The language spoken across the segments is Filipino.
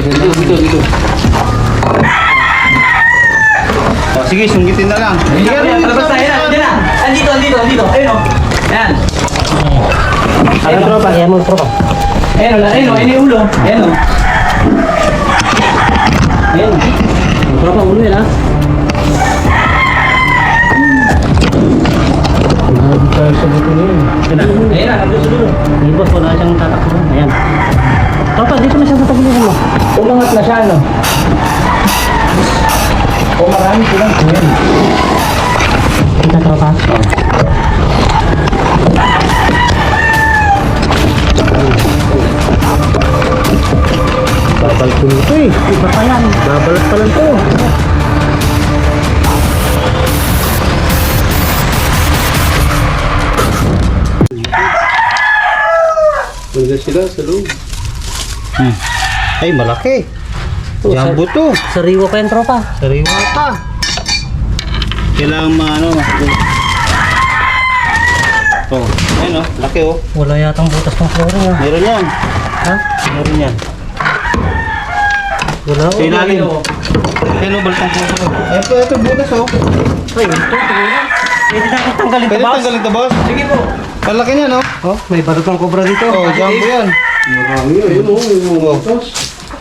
Dito. Oh, sige, sunggitin na lang. Palabas na, yan. Andito. Ayun o. Ayan. Ayan tropa, ayan mo tropa. Ayun o, yung ulo. Ayan o. Ayan. Tropa, ulo yan ha. Nahagod tayo sa buto na yun. Ayan na, nandun sa dulo. Yung boss, wala siyang tatakbo. Ayan. Tropa, dito na siya sa tagiliran mo. Umangat na siya, no? O marami silang kuyan. Kita tropa. Babal ko nito eh. Iba pa yan. Babalat pa lang to. Wala sila sa loob. Ay, malaki. Jumbo to. Sariwa pa yan tropa. Sariwa pa. Kailangan maano. Oh, ayun oh, laki oh. Wala yatang butas ng flooring ah. Meron yan. Ha? Meron yan. Wala Sa ilalim. Ayun oh, baltang puso. Ayun po, ito butas oh. Ay, ito. Pwede natin tanggalin Pwede ito boss. tanggalin to, boss? Sige po. Palaki niya no? Oh, may barot ng kobra dito. Oh, jumbo yan. Marami yun, ayun oh, yung butas.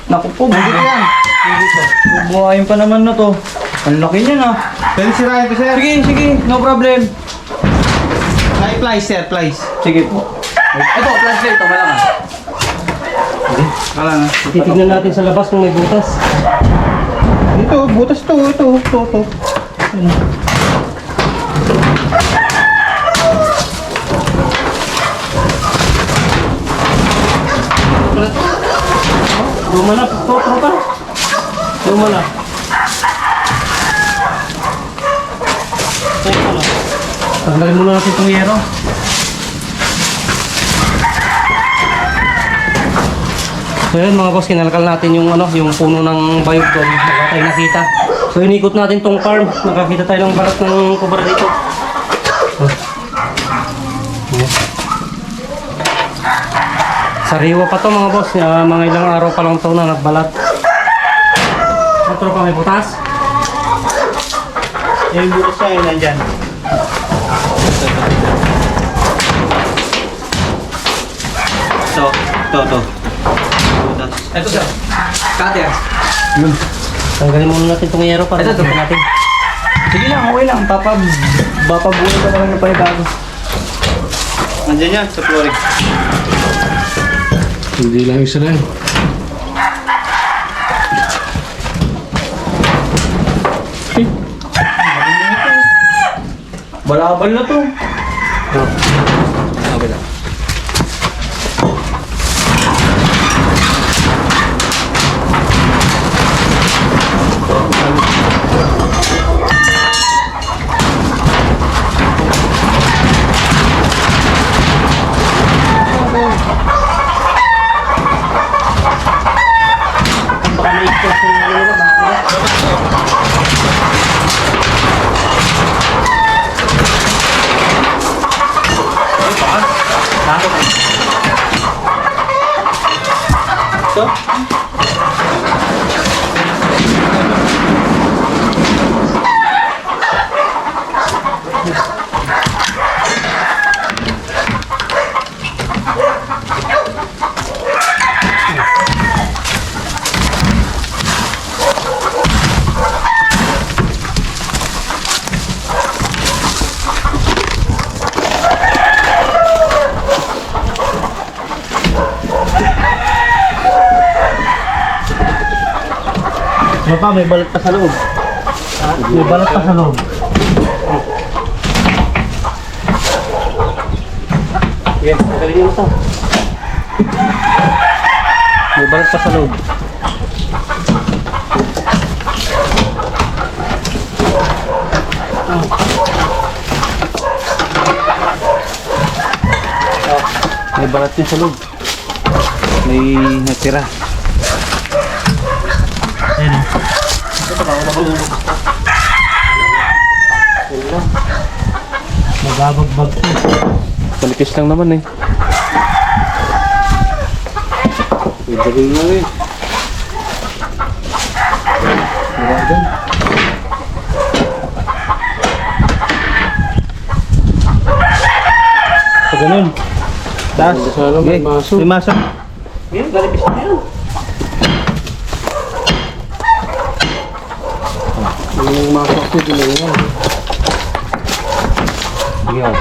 Naku po, Nandito yan. buhayin pa naman na to. Ang laki niya na. Pwede sirahin to, sir. Sige, no problem. Ay, plies, sir, plies. Sige po. Ito, flashlight to, malaki. Kala nga. Titignan natin sa labas kung may butas. Ito, butas to, ito. Luma na, tropa. Luma na. Tanggalin muna natin itong yero. So yun mga boss, kinalakal natin yung yung puno ng bayog doon. Wala tayong nakita. So inikot natin tong farm. Nakakita tayo ng balat ng kubra dito. Sariwa pa to mga boss. Mga ilang araw pa lang to na nagbalat. Ang tropa may butas. Yung butas niya, yun nandyan. Ito. Butas. Ito siya. Cutter. Tanggalin muna natin itong yero para Ito, makita natin. Sige lang, okay lang. Papabuhay pa naman yung panibago. Nandyan yan, sa flooring. Hindi lang isa lang. Balabal na to. Okay lang. Baka may express yung nila ba? Ano pa, may balat pa sa loob. May balat pa sa loob. Sige, galing mo ito. May balat pa sa loob. May balat din sa loob. May natira. Ayan o. Magabagbag to. Palikis lang naman eh. Pwede rin na eh. dyan. So, ganun. Taas. May maso. May maso. Yan, galibis na yan. Yung maso kasi din yan. Sige, oh.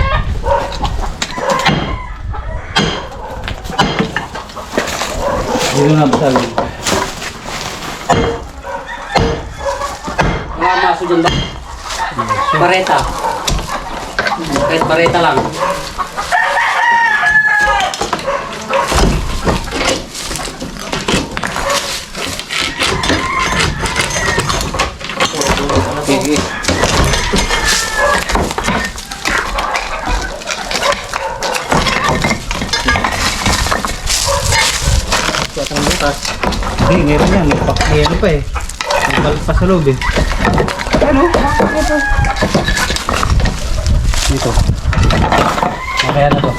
Dito na basal. Mga maso dyan ba? Bareta. Kahit bareta lang. Sige. Hindi, meron yan. May ano pa eh. May balat pa sa loob eh. Ano? Dito. Kaya na to.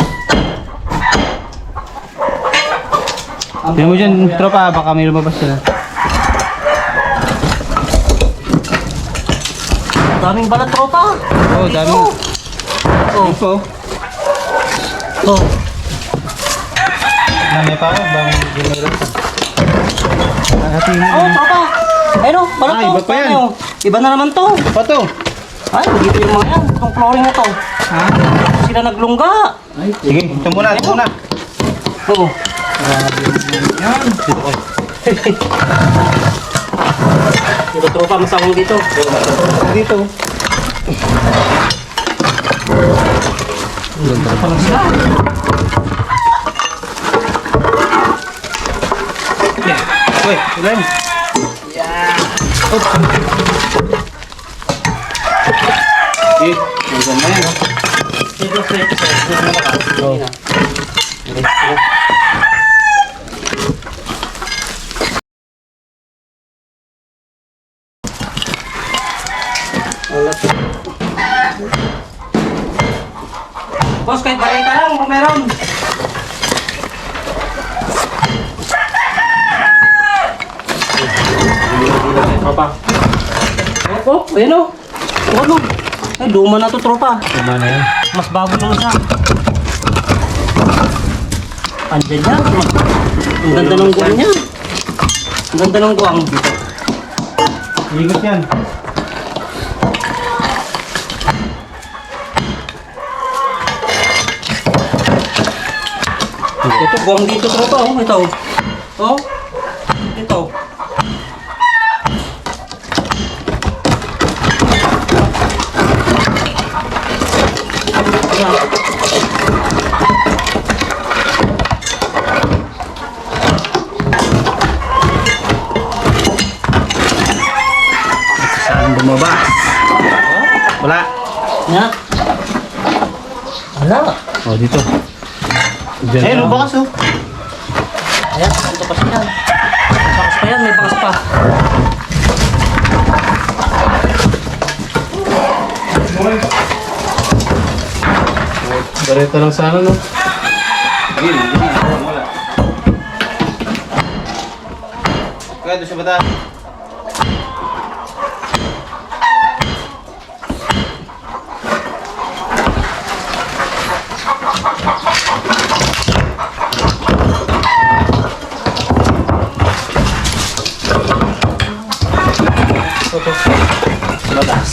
Tingnan mo dyan, tropa. Baka may lumabas sila. Daming balat tropa. Oo, dami. Oh. Ito. Oh. Nanay pa ako. Bang general pa. Hati mo. Oh, tropa. Ayun, balat Ah, to. iba pa yan. Paano? Iba na naman to. Pa to. Ay, dito yung mga yan. Itong flooring na to. Ha? Sila naglungga. Sige, ito muna, ito muna. Oo. Yan. Dito ko. Dito tropa, masawang dito. Dito. Ganda pa lang sila. Uy, ilan? Yeah. Oops. Eh, nandiyan na yan. Dito, dito. Oh. Boss, kahit barita lang kung meron. Tropa. Oh, ayan o. Ano? Ay, luma na to tropa. Tama na yan. Mas bago nung isa. Andyan yan. Ang ganda ng guwang niya. Ang ganda ng guwang. Ikot yan. Ito, guwang dito tropa. Oh, ito. Oh. Ito. Ayan. Saan bumabas? Wala. Nga. Ala. Oh, dito. Diyan. Eh, lumakas oh. Ayan, ito pa siya. May bakas pa yan, may bakas pa. Bareta lang sana, no? Gini, wala. Kaya doon sa bata. Batas.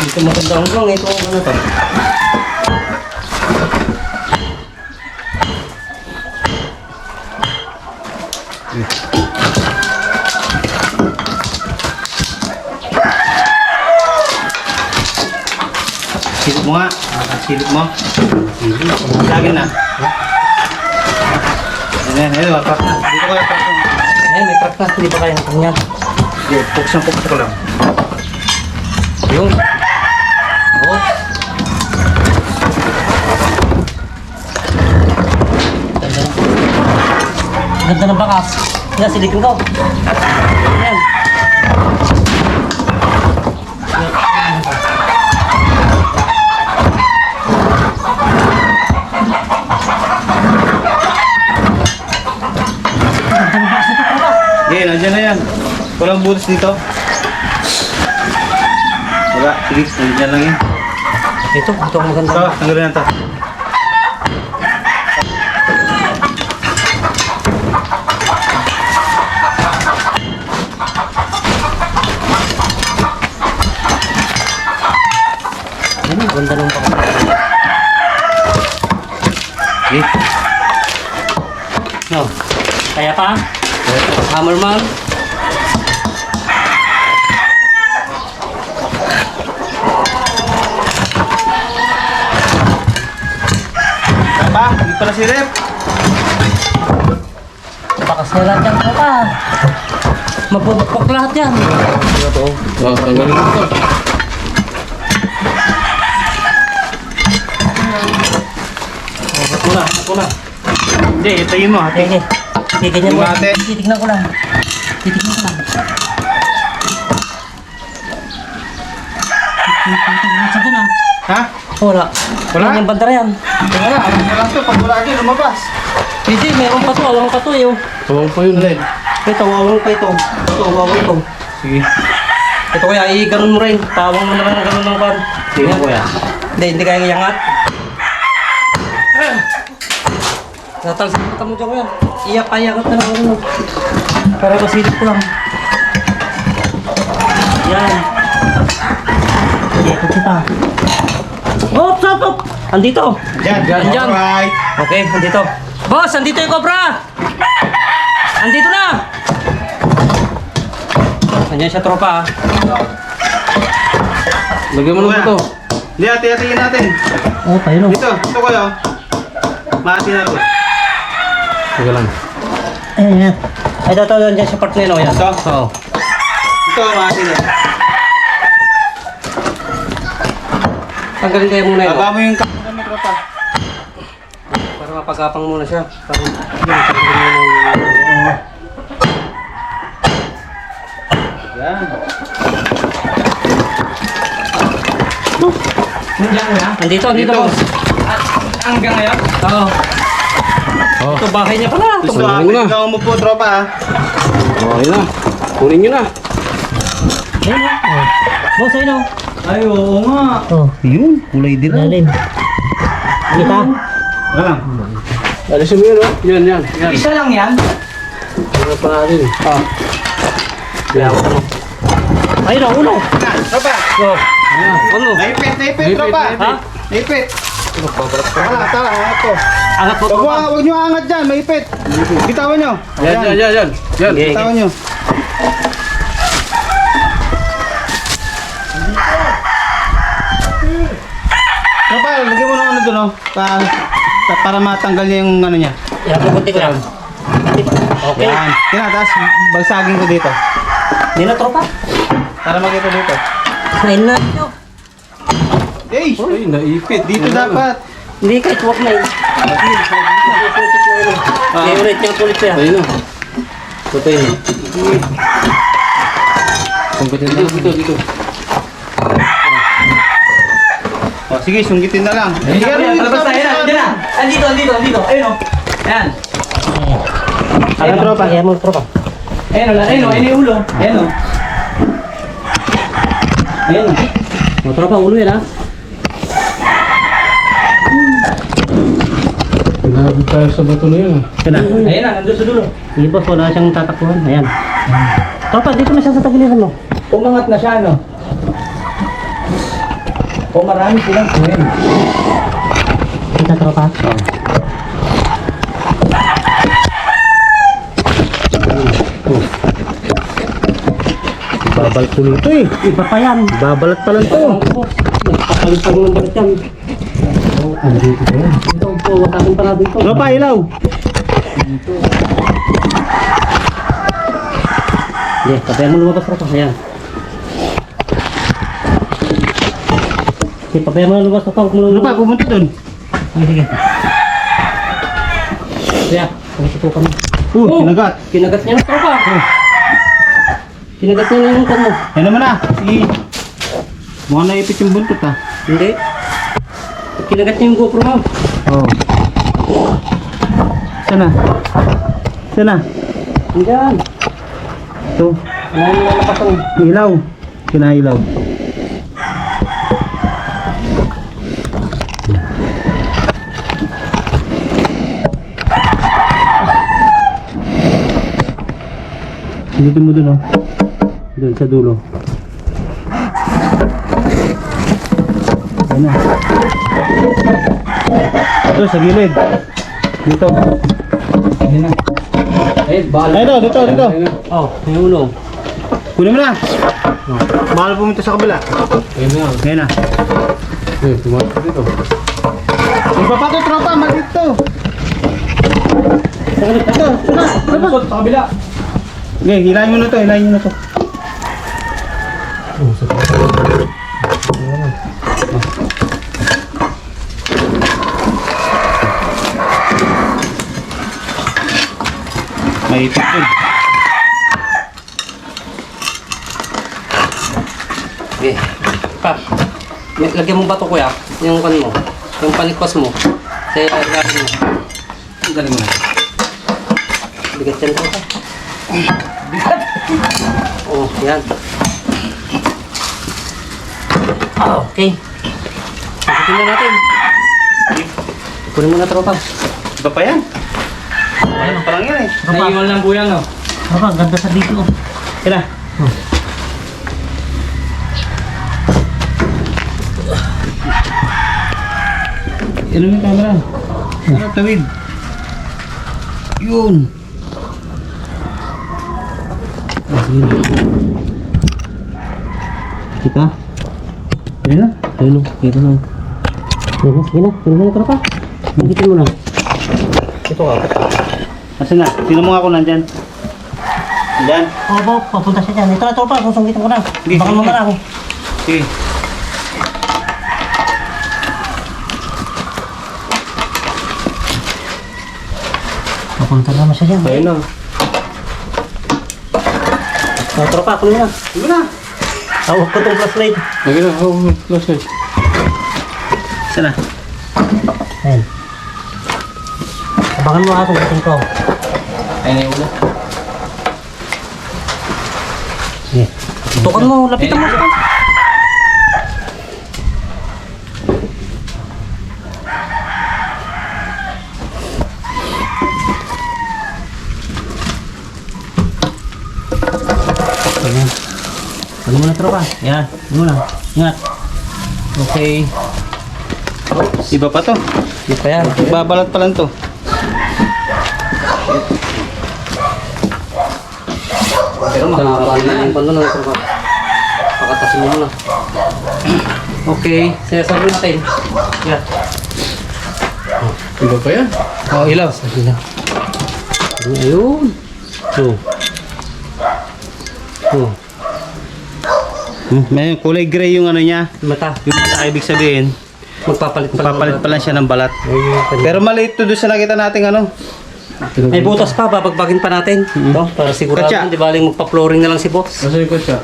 Dito maganda ang guwang. Ito ano to. Silip mo nga. Silip mo. Lagi na. Ayan, ayan. Crack na. Dito ko yung crack na. Ayan, may crack na. Hindi ba kaya natin yan? Sige, puksan ko lang. Yung. Oh. Ganda ng bakas. Yan, silipin ko. Ayan. Okay, nandiyan na yan. Walang butas dito. Wala, sige, nandiyan lang yun. Ito ang maganda. Ito, tanggalin na ito. Ano, ganda ng pakita. Okay. No. Kaya pa? Hammerman. Tama, hindi pala si Rep. Bakas na lahat yan pa. Mabubukpok lahat yan. Oh, tanggalin mo ito. Ako na. Hindi, itayin mo. Sige. Sige, ganyan mo. Yung ate. Titignan ko lang. Titignan ko lang. Sa doon ah. Ha? Wala. Wala? Yan yung bandara yan. Wala, wala ito. Pag wala dyan, lumabas. Hindi, meron pa to. Awang pa to eh. Oh. Tawang pa yun. Alin? Ito, awang pa ito. Ito, awang ito. Sige. Ito kuya, i-ganon mo rin. Tawang mo na lang ganon ng pan. Sige mo kuya. Hindi kaya iangat. Natalsikan mo dyan kuya. Iyak-iangat na lang ako. Para masilip ko lang. Yan. Ikot kita. Oh, stop! Andito. Dyan, dyan. Andyan. Alright. Okay, andito. Boss, andito yung cobra! Andito na! Andyan siya tropa ah. Lagyan mo na ito. Hindi, hati-hatiin natin. Oh, tayo no. Dito kayo. Mahati natin. Sige lang. Ayan. Ay, ito, andyan siya part na yun. Yan. Ito? Oo. Ito, mahati na. Tanggalin kayo muna yun. Aba mo yung kamera mo, tropa. Para mapagapang muna siya. Para yun, tanggalin muna yung... Yan. Andito, boss. Hanggang ngayon? Oo. Oh. Ito bahay niya pala. Ito Gusto bahay niya. ikaw mo po, tropa ha. Okay na. Kunin nyo na. Ayun o. Boss, ayun o. Ay, oo nga. Oh, yun. Kulay din. Lalim. Kita? Wala lang. Alisin mo yun, oh. Yan, yan. Yan. Isa lang yan? Ano pa natin? Ah. Ayun o, ulo. Tropa. Oh. Ano? Naipit, tropa. Ha? Naipit. Tala, ito. Angat mo tropa. Huwag nyo angat dyan, maipit. Bitawan nyo. Yan. Yan. Okay. Bitawan nyo. Tropa, lagyan mo ng ano doon, oh. Para matanggal niya yung ano niya. Yan, pupunti ko yan. Okay. Yan. Tapos bagsagin ko dito. Hindi na tropa. Para makita dito. Ayun na. Ay, naipit. Dito dapat. Hindi, kahit huwag na yun. Okay, ulit yung tulit ko yan. Ayun na. Patay na. Dito. Oh, sige, sunggitin na lang. Palabas tayo na. Diyan na. Andito. Ayun o. Ayan. Ayan, tropa. Ayan mo, tropa. Ayun yung ulo. Ayun o. Ayun o. O, tropa, ulo yan ha. Pinabot tayo sa bato na yun. Ayun na, nandun sa dulo. Sige boss, wala siyang tatakbuhan. Ayan. Tropa, dito na siya sa tagiliran mo. Umangat na siya, no? O marami silang kuhin. Kita tropa. Babal ko nito eh. Iba pa yan. Babalat pa lang to. Pagpalitag ng balit yan. Andito pa yan. Ito po, watakin pa natin ito. Tropa, ilaw. Hindi, tabayan mo lumabas tropa. Ayan. Sige, tabayan mo lumabas tropa. Huwag mo lumabas. Tropa, pumunta dun. Sige. Kaya, pagtutukan mo. Kinagat. Kinagat niya na tropa. Kinagat niya na yung kan mo. Yan naman na. Sige. Mukhang naipit yung buntot ah. Hindi. Kinagat niya yung GoPro mo. Oo. Sana. Diyan. Ito. Ano yung nalapasan? Ilaw. Kinailaw. Dito mo dun, oh. Dun sa dulo. Ayan na. Ito, sa gilid. Dito. Ayun na. Eh, bahala. Ay, dito. Oh, yung ulo. Kunin mo na. Mahal pumunta sa kabila. Ayun na. Ayan na. Eh, tumatak dito. Magpapato, tropa. Maldito to. Ito. Lusot sa kabila. Okay, hilahin mo na to. May ipit din. Okay. Pa. Lagyan mo ba ito kuya? Yung kan mo. Yung panikwas mo. Sa ilalim mo. Galing mo na. Bigat yan ito. Oh, yan. Ah, okay. Pagkitin na natin. Kunin mo na tropa. Iba pa yan. Ayun, parang yan eh. Naiwan lang po yan, no? Tropa, ganda sa dito. Yan na. Ano yung camera? Ano, tawid? Yun. Kita? Ayun na. Ayun, kita na. Sige na, tropa. Pagkitin mo na. Ito ka. Asan na? Sino mo nga ako nandyan? Nandyan? Oo, papunta siya dyan. Ito na tropa, susungkitin ko na. Sige, Baka sige. mamala ako. Sige. Papunta naman siya dyan. Ayun na. Oh, tropa, kunin mo na. Sige na. Tawag ko itong flashlight. Ayun na. Oh, lusot. Saan na? Ayun. Abangan mo ha, sungkitin ko. Ayun na yung ulo. Sige. Tukan mo, lapitan mo. Ayan. Ano mo na tropa? Yan, ano mo na. Ingat. Okay. Iba pa to. Di pa yan. Babalat pa lang to. Pero makakapaan na yung pando ng tropa. Pakatasin mo muna. Okay, sinasabi natin. Yan. Iba pa yan? Oh, ilaw. Ilaw. Ayun. So. Oh. May kulay gray yung ano niya. Mata. Yung mata, ibig sabihin, Magpapalit papalit pa lang siya ng balat. Pero Pero maliit to doon sa nakita nating ano. may butas pa, babagbagin pa natin. Ito, para sigurado, Katsa. di baling magpa-flooring na lang si boss. Nasa ko siya.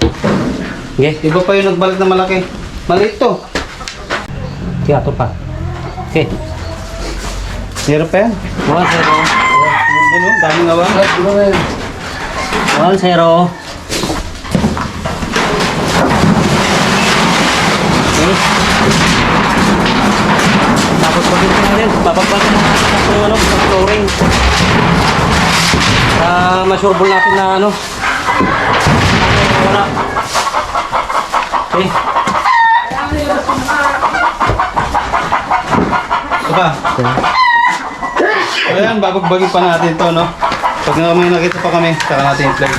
Okay. Iba pa yung nagbalat na malaki. Maliit to. Kaya ito pa. Okay. Hirap pa yan. 1-0. Ano, daming awa. 1-0. Okay. Tapos bagin pa natin. Babagbagin na natin ang ano, sa flooring. Para ma-sureball natin na ano. Wala. Okay. Diba? Ayan, babagbagin pa natin to, no? Pag may nakita pa kami, saka natin i-play.